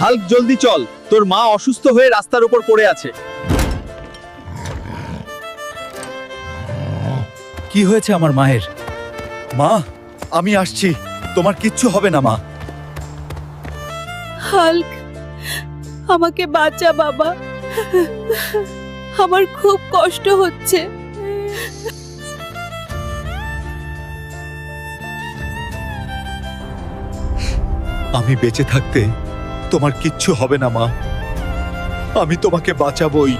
Hulk, জলদি চল, তোর মা অসুস্থ হয়ে রাস্তার উপর পড়ে আছে। কি হয়েছে আমার মায়ের? মা, আমি আসছি, তোমার কিচ্ছু হবে না মা। হাল্ক, আমাকে বাঁচা বাবা, আমার খুব কষ্ট হচ্ছে। আমি বেঁচে থাকতে তোমার কিচ্ছু হবে না মা, আমি তোমাকে বাঁচাবই।